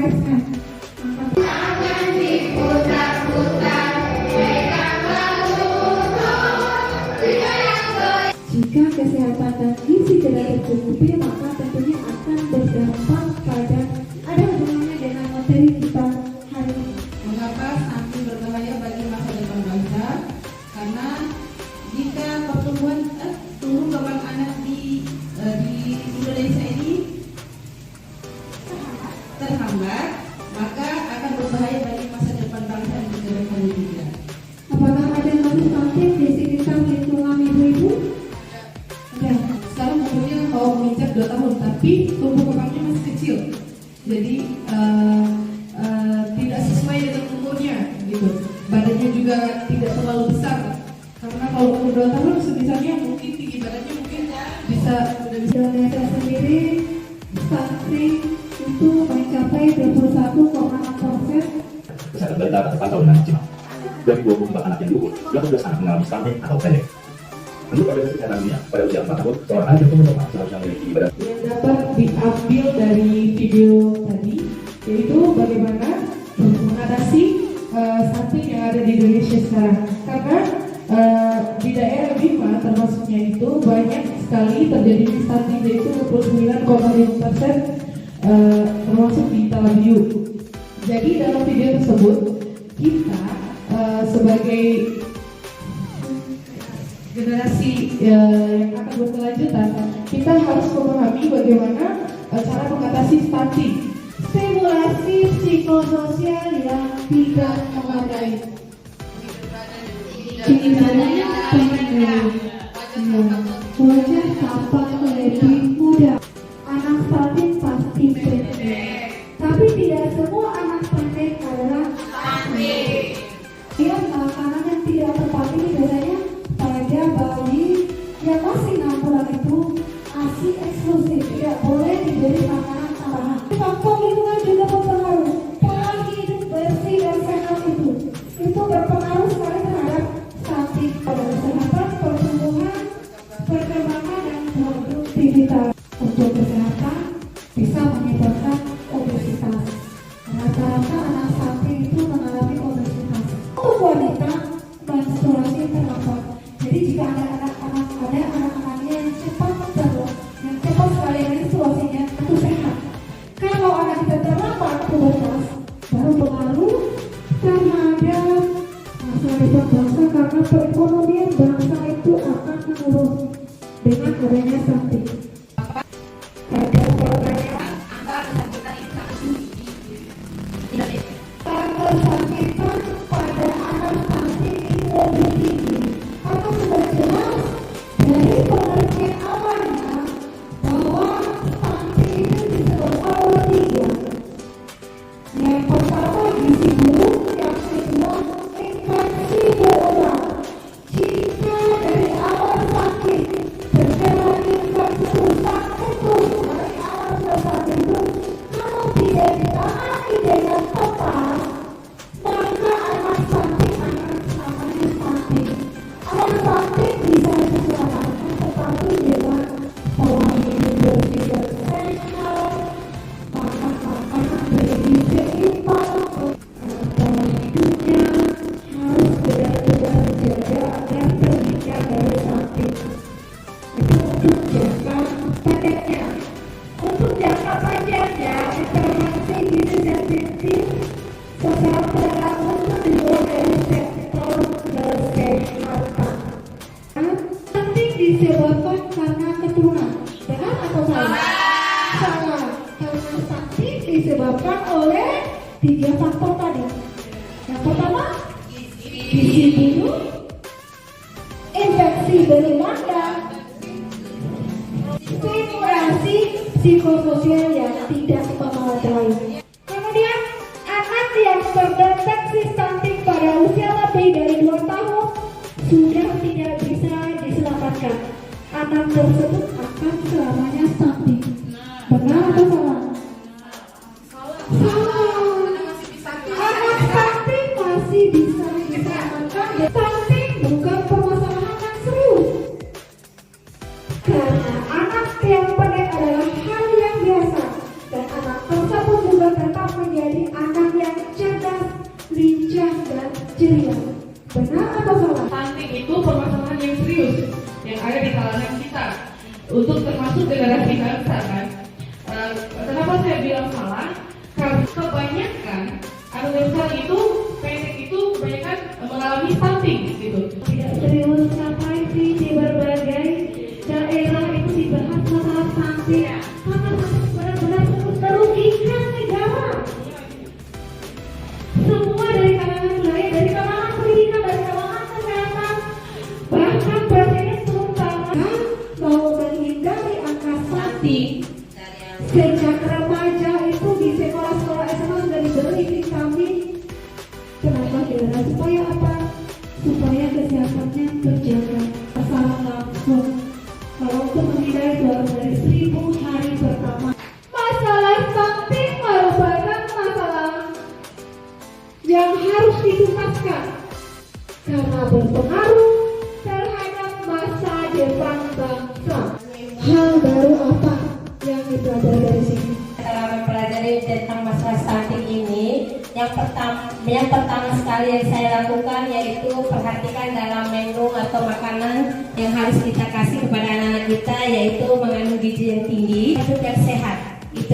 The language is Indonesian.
capresnya. Jika kesehatan dan gizi tidak tercukupi, maka tentunya akan berdampak pada ada hubungannya dengan materi kita hari ini. Mengapa stunting berbahaya bagi masa depan bangsa? Karena jika pertumbuhan kembang anak di Indonesia ini terhambat, maka akan berbahaya bagi masa depan bangsa dan negara juga. Apakah ada yang masih stunting di sekitar lingkungan ibu-ibu? Ya, sekarang umurnya mau menginjak 2 tahun, tapi tumbuh kembangnya masih kecil. Jadi tidak sesuai dengan umurnya, gitu. Badannya juga tidak terlalu besar. Karena kalau umur 2 tahun sebisanya mungkin tinggi badannya mungkin bisa Di Indonesia sendiri stunting itu mencapai 21,6%. Kesehatan balita terpantau dengan optimal. Dari 24 anak yang diukur, 18 anak mengalami stunting atau pendek. Menurut Organisasi Kesehatan Dunia, pada usia 4 tahun, seorang anak yang normal seharusnya memiliki badan yang dapat diambil dari video tadi, yaitu bagaimana mengatasi stunting yang ada di Indonesia sekarang. Karena di daerah Bima termasuknya itu banyak sekali terjadi stunting, yaitu 29,5% termasuk di Talabiu. Jadi dalam video tersebut kita sebagai generasi yang akan berkelanjutan, kita harus memahami bagaimana cara mengatasi stunting. Stimulasi psikososial yang tidak memadai. Tinggi badannya pendek, wajah tampak lebih muda. Anak stunting pasti pendek, tapi tidak semua anak pendek adalah stunting. Ya, makanan yang tidak tepat ini biasanya pada bayi yang masih 6 bulan itu ASI eksklusif, tidak boleh diberi makanan tambahan. Faktor lingkungan juga berpengaruh. Pola hidup bersih dan sehat itu berpengaruh sekali terhadap stunting pada kesehatan, pertumbuhan, perkembangan dan produktivitas. Untuk kesehatan bisa menyebabkan obesitas. Rata-rata anak stunting itu mengalami obesitas. Untuk wanita, menstruasi terlambat. Jadi jika ada anak-anaknya yang cepat sekali menstruasinya, itu sehat. Kalau anak kita terlambat pubertas, baru pengaruh terhadap masa depan bangsa, karena perekonomian bangsa itu akan menurun dengan adanya stunting. Ada pertanyaan, kesakitan pada anak stunting itu lebih tinggi. Karena sudah jelas dari penelitian awalnya bahwa stunting itu disebabkan oleh 3. Yang pertama gizi buruk, yang kedua infeksi berulang. Jika dari awal sakit berjalan infeksi rusak terus dari awal sudah sakit itu, kalau tidak ditangani dengan tepat, maka anak stunting akan selamanya stunting. Anak stunting bisa diselamatkan tetapi dengan pola hidup bersih dan sehat, makan makanan bergizi seimbang, pola hidupnya harus benar-benar dijaga agar terhindar dari stunting. Itu untuk jangka pendeknya. Untuk jangka panjangnya, intervensi gizi sensitif secara berlangsung dibuat dari sektor kesehatan. Stunting disebabkan karena keturunan. Benar atau salah? Salah. Karena stunting disebabkan oleh 3 faktor tadi. Yang pertama, gizi buruk, infeksi berulang, dan stimulasi psikososial yang tidak memadai. Kemudian, anak yang terdeteksi stunting pada usia lebih dari 2 tahun sudah tidak bisa diselamatkan. Anak tersebut akan selamanya stunting. Benar atau salah? Salah. Anak stunting masih bisa diselamatkan. Stunting bukan permasalahan yang serius. Karena anak yang pendek adalah hal yang biasa. Kenapa saya bilang salah? Karena kebanyakan anak sekarang itu pendek itu kebanyakan mengalami stunting gitu. Tidak serius sampai sih di berbagai daerah itu dibahas masalah stunting. Karena benar-benar merugikan negara. Semua dari kalangan budaya, dari kalangan pendidikan, dari kalangan kesehatan, bahkan presiden terutama mau menghindari angka stunting. Sejak remaja itu di sekolah-sekolah SMA sudah diberi vitamin. Kenapa Dara? Supaya apa? Supaya kesehatannya terjaga. Salah langsung. Kalau untuk menghindari itu harus dari 1000 hari pertama. Masalah stunting merupakan masalah yang harus dituntaskan karena berpengaruh terhadap masa depan bangsa. Hal baru apa yang dipelajari dari sini? Setelah mempelajari tentang masalah stunting ini, yang pertama sekali yang saya lakukan yaitu perhatikan dalam menu atau makanan yang harus kita kasih kepada anak-anak kita, yaitu mengandung gizi yang tinggi, hidup yang sehat. Itu